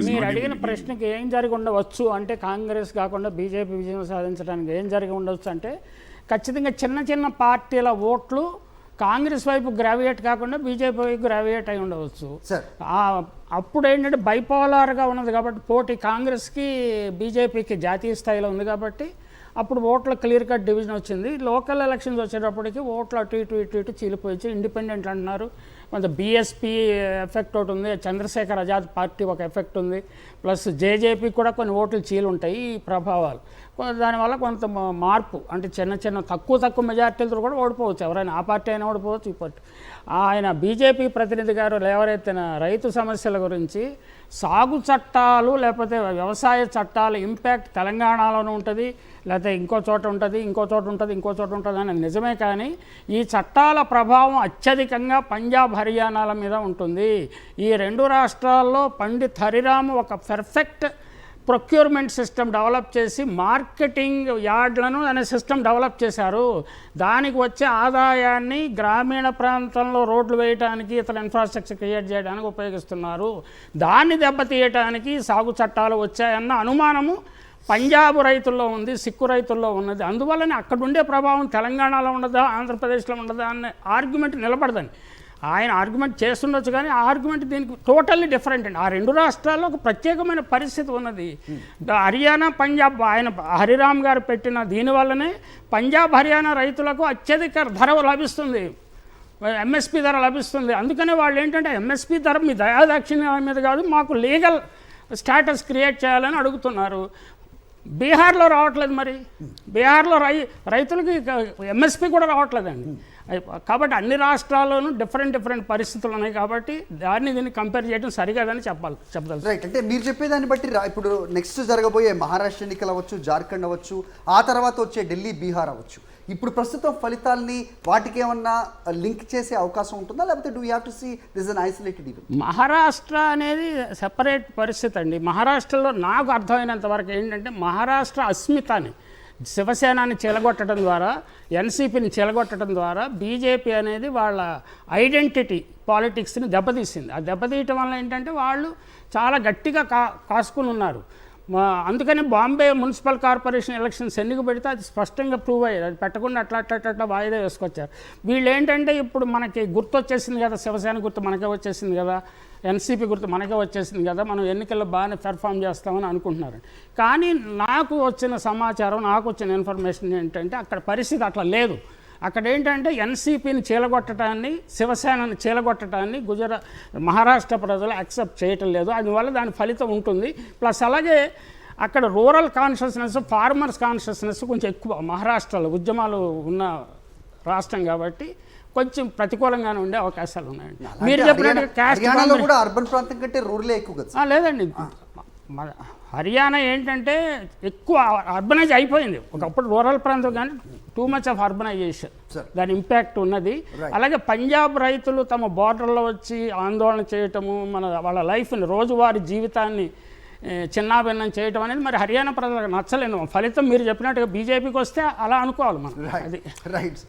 మీరు అడిగిన ప్రశ్నకి ఏం జరిగి ఉండవచ్చు అంటే, కాంగ్రెస్ కాకుండా బీజేపీ విజయం సాధించడానికి ఏం జరిగి ఉండవచ్చు అంటే, ఖచ్చితంగా చిన్న చిన్న పార్టీల ఓట్లు కాంగ్రెస్ వైపు గ్రావియేట్ కాకుండా బీజేపీ వైపు గ్రావియేట్ అయి ఉండవచ్చు. అప్పుడు ఏంటంటే బైపోలార్గా ఉన్నది కాబట్టి పోటీ కాంగ్రెస్కి బీజేపీకి జాతీయ స్థాయిలో ఉంది కాబట్టి అప్పుడు ఓట్ల క్లియర్ కట్ డివిజన్ వచ్చింది. లోకల్ ఎలక్షన్స్ వచ్చేటప్పటికి ఓట్లు అటు ఇటు చీలిపోయి ఇండిపెండెంట్ అంటున్నారు. కొంత బీఎస్పీ ఎఫెక్ట్ ఒకటి ఉంది, చంద్రశేఖర్ ఆజాద్ పార్టీ ఒక ఎఫెక్ట్ ఉంది, ప్లస్ జేజేపీ కూడా కొన్ని ఓట్లు చీలుంటాయి. ఈ ప్రభావాలు దానివల్ల కొంత మార్పు అంటే చిన్న తక్కువ మెజార్టీలతో కూడా ఓడిపోవచ్చు. ఎవరైనా ఆ పార్టీ అయినా ఓడిపోవచ్చు. ఈ పార్టీ ఆయన బీజేపీ ప్రతినిధి గారు లేవరెత్తిన రైతు సమస్యల గురించి, సాగు చట్టాలు లేకపోతే వ్యవసాయ చట్టాల ఇంపాక్ట్ తెలంగాణలోనూ ఉంటుంది, లేకపోతే ఇంకో చోట ఉంటుంది అని నిజమే. కానీ ఈ చట్టాల ప్రభావం అత్యధికంగా పంజాబ్ హర్యానాల మీద ఉంటుంది. ఈ రెండు రాష్ట్రాల్లో పండిత్ హరిరామ్ ఒక పర్ఫెక్ట్ ప్రొక్యూర్మెంట్ సిస్టమ్ డెవలప్ చేసి మార్కెటింగ్ యార్డ్లను అనే సిస్టమ్ డెవలప్ చేశారు. దానికి వచ్చే ఆదాయాన్ని గ్రామీణ ప్రాంతంలో రోడ్లు వేయడానికి, ఇతర ఇన్ఫ్రాస్ట్రక్చర్ క్రియేట్ చేయడానికి ఉపయోగిస్తున్నారు. దాన్ని దెబ్బతీయటానికి సాగు చట్టాలు వచ్చాయన్న అనుమానము పంజాబ్ రైతుల్లో ఉంది, సిక్కు రైతుల్లో ఉన్నది. అందువల్లనే అక్కడుండే ప్రభావం తెలంగాణలో ఉండదా, ఆంధ్రప్రదేశ్లో ఉండదా అనే ఆర్గ్యుమెంట్ నిలబడదని ఆయన ఆర్గ్యుమెంట్ చేస్తుండొచ్చు. కానీ ఆ ఆర్గ్యుమెంట్ దీనికి టోటల్లీ డిఫరెంట్ అండి. ఆ రెండు రాష్ట్రాల్లో ఒక ప్రత్యేకమైన పరిస్థితి ఉన్నది. హర్యానా, పంజాబ్ ఆయన హరిరామ్ గారు పెట్టిన దీనివల్లనే పంజాబ్ హర్యానా రైతులకు అత్యధిక ధర లభిస్తుంది, ఎంఎస్పి ధర లభిస్తుంది. అందుకనే వాళ్ళు ఏంటంటే ఎంఎస్పి ధర మీ దయాదాక్షిణ్యం మీద కాదు, మాకు లీగల్ స్టేటస్ క్రియేట్ చేయాలని అడుగుతున్నారు. బీహార్లో రావట్లేదు. మరి బీహార్లో రైతులకి ఎంఎస్పి కూడా రావట్లేదండి. కాబట్టి అన్ని రాష్ట్రాల్లోనూ డిఫరెంట్ పరిస్థితులు ఉన్నాయి. కాబట్టి దీన్ని కంపేర్ చేయడం సరికాదని చెప్పాలి. రైట్. అంటే మీరు చెప్పేదాన్ని బట్టి ఇప్పుడు నెక్స్ట్ జరగబోయే మహారాష్ట్ర ఎన్నికలు అవ్వచ్చు, జార్ఖండ్ అవ్వచ్చు, ఆ తర్వాత వచ్చే ఢిల్లీ, బీహార్ అవ్వచ్చు, ఇప్పుడు ప్రస్తుతం ఫలితాల్ని వాటికి ఏమన్నా లింక్ చేసే అవకాశం ఉంటుందా, లేకపోతే do you have to see this an isolated event? Maharashtra అనేది సెపరేట్ పరిస్థితి అండి. మహారాష్ట్రలో నాకు అర్థమైనంత వరకు ఏంటంటే, మహారాష్ట్ర అస్మితాని శివసేనాని చెలగొట్టడం ద్వారా, ఎన్సీపీని చెలగొట్టడం ద్వారా బీజేపీ అనేది వాళ్ళ ఐడెంటిటీ పాలిటిక్స్ని దెబ్బతీసింది. ఆ దెబ్బతీయటం వల్ల ఏంటంటే వాళ్ళు చాలా గట్టిగా కాసుకుని ఉన్నారు. అందుకని బాంబే మున్సిపల్ కార్పొరేషన్ ఎలక్షన్స్ ఎన్నిక పెడితే అది స్పష్టంగా ప్రూవ్ అయ్యేది. అది పెట్టకుండా అట్లా వాయిదా వేసుకొచ్చారు. వీళ్ళు ఏంటంటే ఇప్పుడు మనకి గుర్తు వచ్చేసింది కదా, శివసేన గుర్తు మనకే వచ్చేసింది కదా, ఎన్సీపీ గుర్తు మనకే వచ్చేసింది కదా, మనం ఎన్నికల్లో బాగానే పెర్ఫామ్ చేస్తామని అనుకుంటున్నారు. కానీ నాకు వచ్చిన సమాచారం, నాకు వచ్చిన ఇన్ఫర్మేషన్ ఏంటంటే అక్కడ పరిస్థితి అట్లా లేదు. అక్కడ ఏంటంటే ఎన్సీపీని చీలగొట్టడాన్ని, శివసేనని చీలగొట్టడాన్ని మహారాష్ట్ర ప్రజలు యాక్సెప్ట్ చేయటం లేదు. అందువల్ల దాని ఫలితం ఉంటుంది. ప్లస్ అలాగే అక్కడ రూరల్ కాన్షియస్నెస్, ఫార్మర్స్ కాన్షియస్నెస్ కొంచెం ఎక్కువ. మహారాష్ట్రలో ఉద్యమాలు ఉన్న రాష్ట్రం కాబట్టి కొంచెం ప్రతికూలంగానే ఉండే అవకాశాలు ఉన్నాయండి. మీరు చెప్పినట్టు అర్బన్ ప్రాంతం కంటే రూరల్ ఎక్కువ కదా? లేదండి, హర్యానా ఏంటంటే ఎక్కువ అర్బనైజ్ అయిపోయింది. ఒకప్పుడు రూరల్ ప్రాంతం కానీ టూ మచ్ ఆఫ్ అర్బనైజేషన్, దాని ఇంపాక్ట్ ఉన్నది. అలాగే పంజాబ్ రైతులు తమ బోర్డర్లో వచ్చి ఆందోళన చేయటము, వాళ్ళ లైఫ్ని, రోజువారీ జీవితాన్ని చిన్నాభిన్నం చేయటం అనేది మరి హర్యానా ప్రజలకు నచ్చలేదు. ఫలితం మీరు చెప్పినట్టుగా బీజేపీకి వస్తే అలా అనుకోవాలి మనం. అది రైట్.